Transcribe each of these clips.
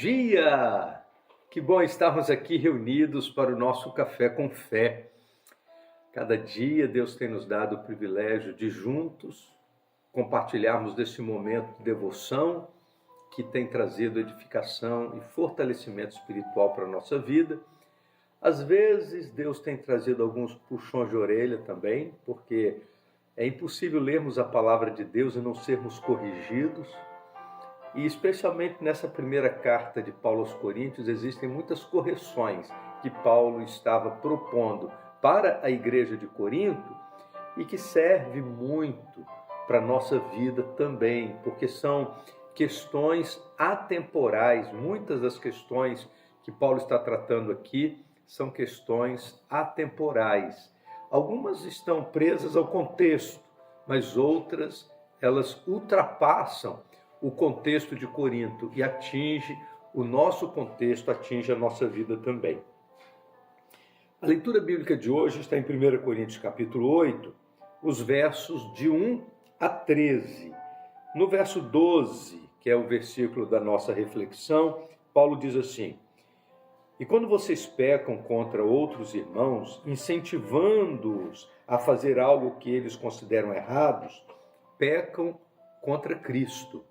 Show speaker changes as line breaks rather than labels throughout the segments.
dia! Que bom estarmos aqui reunidos para o nosso Café com Fé. Cada dia Deus tem nos dado o privilégio de juntos compartilharmos desse momento de devoção que tem trazido edificação e fortalecimento espiritual para a nossa vida. Às vezes Deus tem trazido alguns puxões de orelha também, porque é impossível lermos a palavra de Deus e não sermos corrigidos. E especialmente nessa primeira carta de Paulo aos Coríntios, existem muitas correções que Paulo estava propondo para a igreja de Corinto e que serve muito para a nossa vida também, porque são questões atemporais. Muitas das questões que Paulo está tratando aqui são questões atemporais. Algumas estão presas ao contexto, mas outras elas ultrapassam o contexto de Corinto e atinge o nosso contexto, atinge a nossa vida também. A leitura bíblica de hoje está em 1 Coríntios capítulo 8, os versos de 1 a 13. No verso 12, que é o versículo da nossa reflexão, Paulo diz assim: "E quando vocês pecam contra outros irmãos, incentivando-os a fazer algo que eles consideram errados, pecam contra Cristo."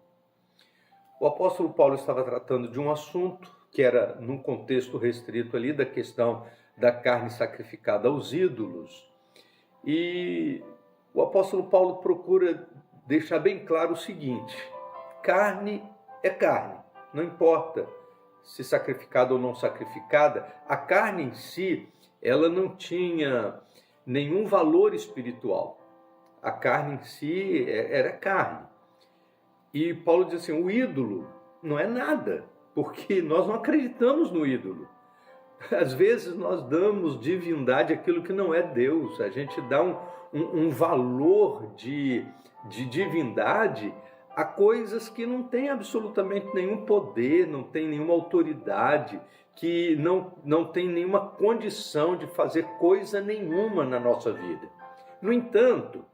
O apóstolo Paulo estava tratando de um assunto que era num contexto restrito ali da questão da carne sacrificada aos ídolos. E o apóstolo Paulo procura deixar bem claro o seguinte: carne é carne, não importa se sacrificada ou não sacrificada. A carne em si, ela não tinha nenhum valor espiritual. A carne em si era carne. E Paulo diz assim, o ídolo não é nada, porque nós não acreditamos no ídolo. Às vezes nós damos divindade àquilo que não é Deus. A gente dá um valor de divindade a coisas que não têm absolutamente nenhum poder, não têm nenhuma autoridade, que não tem nenhuma condição de fazer coisa nenhuma na nossa vida. No entanto,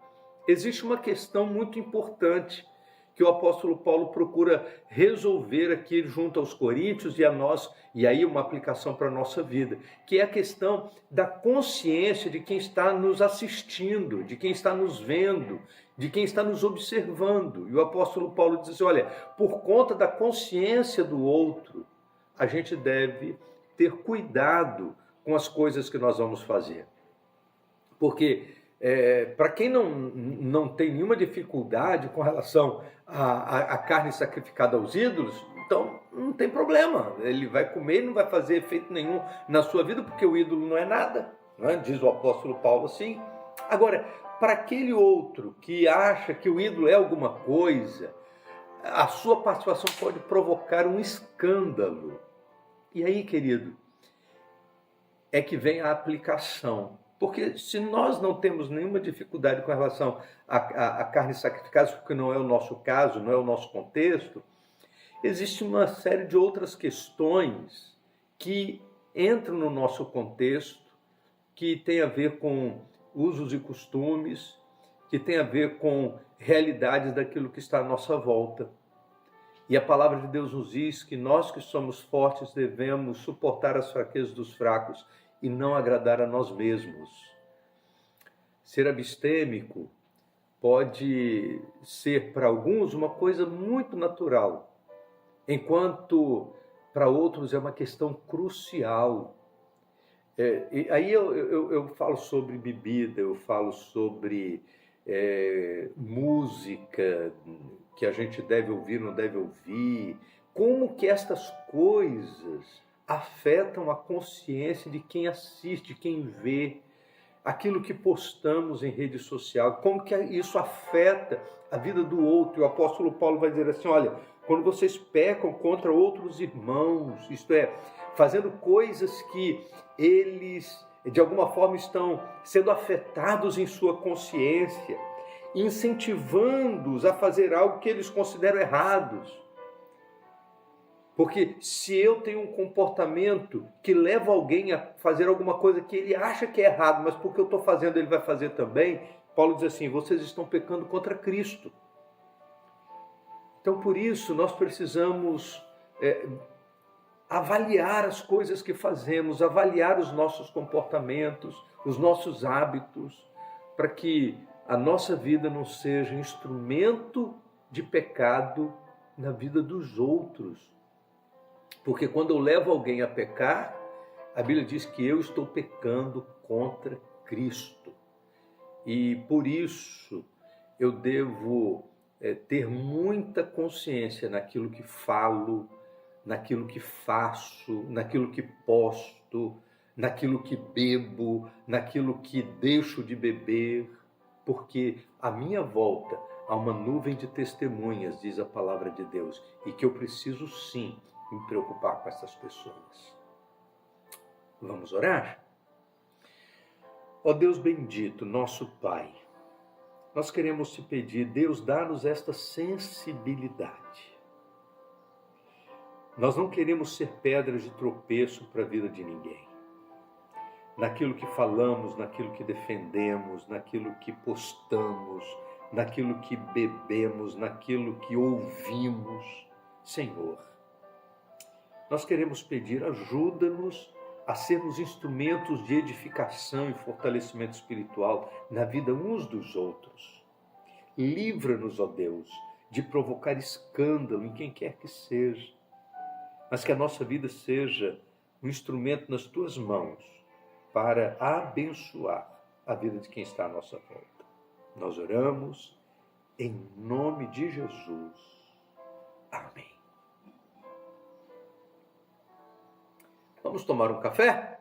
existe uma questão muito importante que o apóstolo Paulo procura resolver aqui junto aos coríntios e a nós, e aí uma aplicação para a nossa vida, que é a questão da consciência de quem está nos assistindo, de quem está nos vendo, de quem está nos observando. E o apóstolo Paulo diz, olha, por conta da consciência do outro, a gente deve ter cuidado com as coisas que nós vamos fazer. Porque para quem não tem nenhuma dificuldade com relação à carne sacrificada aos ídolos, então não tem problema. Ele vai comer e não vai fazer efeito nenhum na sua vida, porque o ídolo não é nada, né? Diz o apóstolo Paulo assim. Agora, para aquele outro que acha que o ídolo é alguma coisa, a sua participação pode provocar um escândalo. E aí, querido, é que vem a aplicação. Porque se nós não temos nenhuma dificuldade com relação à carne sacrificada, porque não é o nosso caso, não é o nosso contexto, existe uma série de outras questões que entram no nosso contexto, que tem a ver com usos e costumes, que tem a ver com realidades daquilo que está à nossa volta. E a palavra de Deus nos diz que nós que somos fortes devemos suportar as fraquezas dos fracos e não agradar a nós mesmos. Ser abstêmico pode ser para alguns uma coisa muito natural, enquanto para outros é uma questão crucial. E aí eu falo sobre bebida, eu falo sobre música que a gente deve ouvir, não deve ouvir, como que estas coisas afetam a consciência de quem assiste, quem vê, aquilo que postamos em rede social, como que isso afeta a vida do outro. E o apóstolo Paulo vai dizer assim, olha, quando vocês pecam contra outros irmãos, isto é, fazendo coisas que eles, de alguma forma, estão sendo afetados em sua consciência, incentivando-os a fazer algo que eles consideram errados. Porque se eu tenho um comportamento que leva alguém a fazer alguma coisa que ele acha que é errado, mas porque eu estou fazendo ele vai fazer também, Paulo diz assim, vocês estão pecando contra Cristo. Então por isso nós precisamos avaliar as coisas que fazemos, avaliar os nossos comportamentos, os nossos hábitos, para que a nossa vida não seja instrumento de pecado na vida dos outros. Porque quando eu levo alguém a pecar, a Bíblia diz que eu estou pecando contra Cristo. E por isso eu devo ter muita consciência naquilo que falo, naquilo que faço, naquilo que posto, naquilo que bebo, naquilo que deixo de beber, porque à minha volta há uma nuvem de testemunhas, diz a palavra de Deus, e que eu preciso sim me preocupar com essas pessoas. Vamos orar? Ó Deus bendito, nosso Pai, nós queremos te pedir, Deus, dá-nos esta sensibilidade. Nós não queremos ser pedras de tropeço para a vida de ninguém. Naquilo que falamos, naquilo que defendemos, naquilo que postamos, naquilo que bebemos, naquilo que ouvimos. Senhor, nós queremos pedir, ajuda-nos a sermos instrumentos de edificação e fortalecimento espiritual na vida uns dos outros. Livra-nos, ó Deus, de provocar escândalo em quem quer que seja, mas que a nossa vida seja um instrumento nas tuas mãos para abençoar a vida de quem está à nossa volta. Nós oramos em nome de Jesus. Amém. Vamos tomar um café?